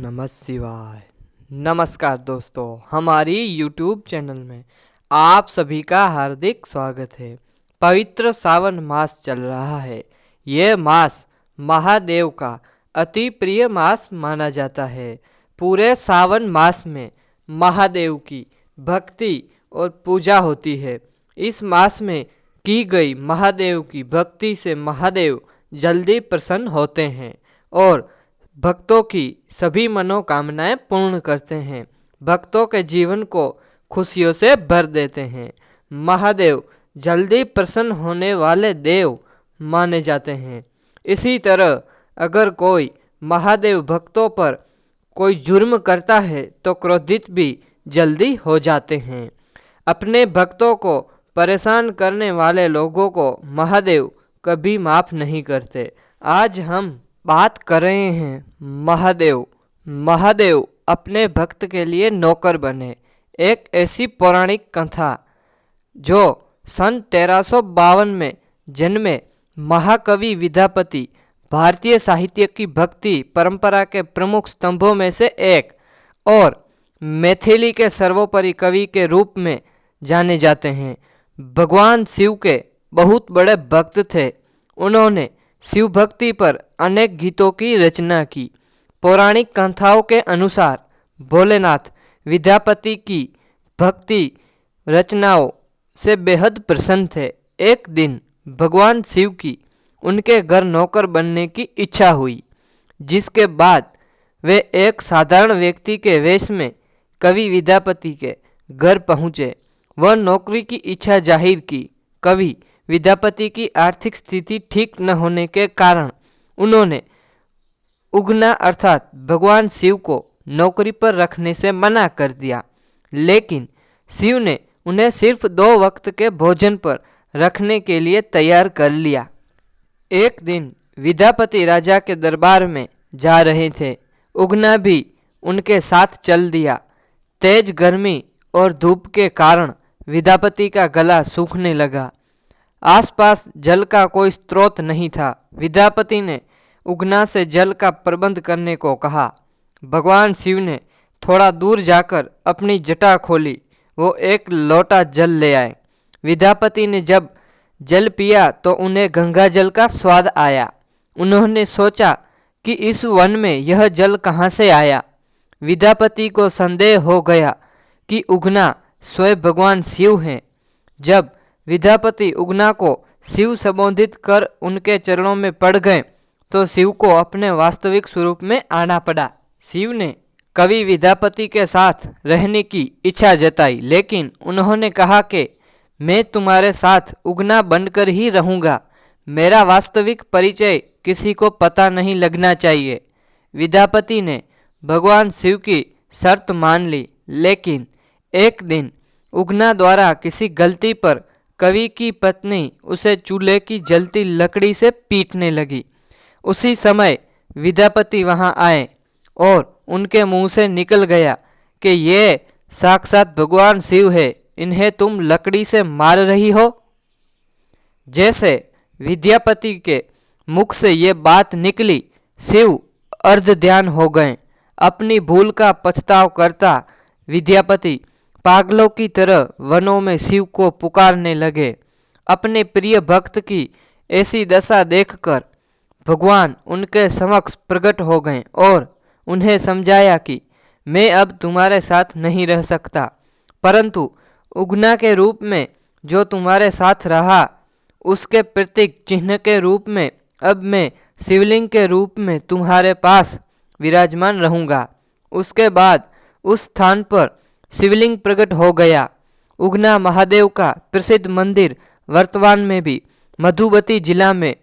नमः शिवाय। नमस्कार दोस्तों, हमारी YouTube चैनल में आप सभी का हार्दिक स्वागत है। पवित्र सावन मास चल रहा है। ये मास महादेव का अति प्रिय मास माना जाता है। पूरे सावन मास में महादेव की भक्ति और पूजा होती है। इस मास में की गई महादेव की भक्ति से महादेव जल्दी प्रसन्न होते हैं और भक्तों की सभी मनोकामनाएं पूर्ण करते हैं। भक्तों के जीवन को खुशियों से भर देते हैं। महादेव जल्दी प्रसन्न होने वाले देव माने जाते हैं। इसी तरह अगर कोई महादेव भक्तों पर कोई जुर्म करता है तो क्रोधित भी जल्दी हो जाते हैं। अपने भक्तों को परेशान करने वाले लोगों को महादेव कभी माफ़ नहीं करते। आज हम बात कर रहे हैं महादेव। महादेव अपने भक्त के लिए नौकर बने। एक ऐसी पौराणिक कथा जो सन 1352 में जन्मे महाकवि विद्यापति भारतीय साहित्य की भक्ति परंपरा के प्रमुख स्तंभों में से एक और मैथिली के सर्वोपरि कवि के रूप में जाने जाते हैं। भगवान शिव के बहुत बड़े भक्त थे। उन्होंने शिव भक्ति पर अनेक गीतों की रचना की। पौराणिक कथाओं के अनुसार भोलेनाथ विद्यापति की भक्ति रचनाओं से बेहद प्रसन्न थे। एक दिन भगवान शिव की उनके घर नौकर बनने की इच्छा हुई, जिसके बाद वे एक साधारण व्यक्ति के वेश में कवि विद्यापति के घर पहुँचे। वह नौकरी की इच्छा जाहिर की। कवि विद्यापति की आर्थिक स्थिति ठीक न होने के कारण उन्होंने उगना अर्थात भगवान शिव को नौकरी पर रखने से मना कर दिया, लेकिन शिव ने उन्हें सिर्फ 2 वक्त के भोजन पर रखने के लिए तैयार कर लिया। एक दिन विद्यापति राजा के दरबार में जा रहे थे। उगना भी उनके साथ चल दिया। तेज गर्मी और धूप के कारण विद्यापति का गला सूखने लगा। आसपास जल का कोई स्रोत नहीं था। विद्यापति ने उगना से जल का प्रबंध करने को कहा। भगवान शिव ने थोड़ा दूर जाकर अपनी जटा खोली। वो एक लोटा जल ले आए। विद्यापति ने जब जल पिया तो उन्हें गंगा जल का स्वाद आया। उन्होंने सोचा कि इस वन में यह जल कहाँ से आया। विद्यापति को संदेह हो गया कि उगना स्वयं भगवान शिव हैं। जब विद्यापति उगना को शिव संबोधित कर उनके चरणों में पड़ गए तो शिव को अपने वास्तविक स्वरूप में आना पड़ा। शिव ने कवि विद्यापति के साथ रहने की इच्छा जताई, लेकिन उन्होंने कहा कि मैं तुम्हारे साथ उगना बनकर ही रहूँगा। मेरा वास्तविक परिचय किसी को पता नहीं लगना चाहिए। विद्यापति ने भगवान शिव की शर्त मान ली, लेकिन एक दिन उगना द्वारा किसी गलती पर कवि की पत्नी उसे चूल्हे की जलती लकड़ी से पीटने लगी। उसी समय विद्यापति वहां आए और उनके मुंह से निकल गया कि ये साक्षात भगवान शिव है, इन्हें तुम लकड़ी से मार रही हो। जैसे विद्यापति के मुख से ये बात निकली, शिव अर्ध ध्यान हो गए। अपनी भूल का पछताव करता विद्यापति पागलों की तरह वनों में शिव को पुकारने लगे। अपने प्रिय भक्त की ऐसी दशा देखकर भगवान उनके समक्ष प्रकट हो गए और उन्हें समझाया कि मैं अब तुम्हारे साथ नहीं रह सकता, परंतु उगना के रूप में जो तुम्हारे साथ रहा उसके प्रतीक चिन्ह के रूप में अब मैं शिवलिंग के रूप में तुम्हारे पास विराजमान रहूँगा। उसके बाद उस स्थान पर शिवलिंग प्रकट हो गया। उगना महादेव का प्रसिद्ध मंदिर वर्तमान में भी मधुबनी जिला में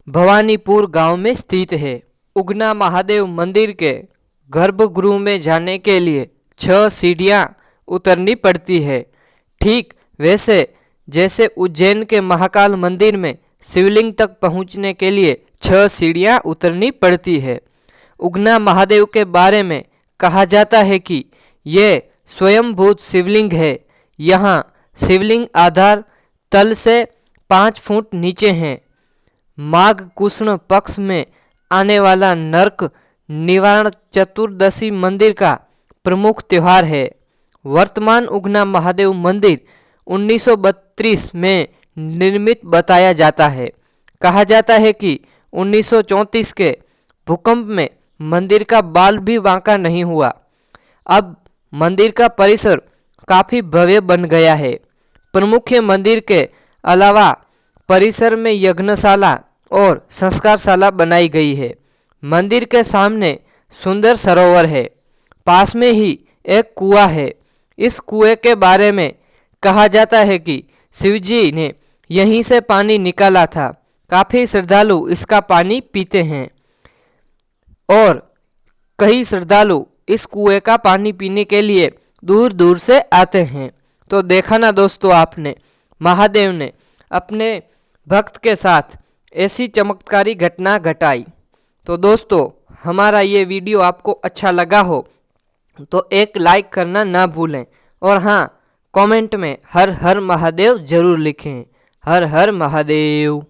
भवानीपुर गांव में स्थित है। उगना महादेव मंदिर के गर्भगृह में जाने के लिए 6 सीढ़ियां उतरनी पड़ती है। ठीक वैसे जैसे उज्जैन के महाकाल मंदिर में शिवलिंग तक पहुंचने के लिए 6 सीढ़ियां उतरनी पड़ती है। उगना महादेव के बारे में कहा जाता है कि ये स्वयंभूत शिवलिंग है। यहाँ शिवलिंग आधार तल से 5 फुट नीचे हैं। माघ कृष्ण पक्ष में आने वाला नरक निवारण चतुर्दशी मंदिर का प्रमुख त्यौहार है। वर्तमान उगना महादेव मंदिर 1932 में निर्मित बताया जाता है। कहा जाता है कि 1934 के भूकंप में मंदिर का बाल भी बांका नहीं हुआ। अब मंदिर का परिसर काफ़ी भव्य बन गया है। प्रमुख मंदिर के अलावा परिसर में यज्ञशाला और संस्कारशाला बनाई गई है। मंदिर के सामने सुंदर सरोवर है। पास में ही एक कुआं है। इस कुएं के बारे में कहा जाता है कि शिवजी ने यहीं से पानी निकाला था। काफ़ी श्रद्धालु इसका पानी पीते हैं और कई श्रद्धालु इस कुएं का पानी पीने के लिए दूर दूर से आते हैं। तो देखा ना दोस्तों, आपने महादेव ने अपने भक्त के साथ ऐसी चमत्कारी घटना घटाई। तो दोस्तों, हमारा ये वीडियो आपको अच्छा लगा हो तो एक लाइक करना ना भूलें और हाँ, कमेंट में हर हर महादेव जरूर लिखें। हर हर महादेव।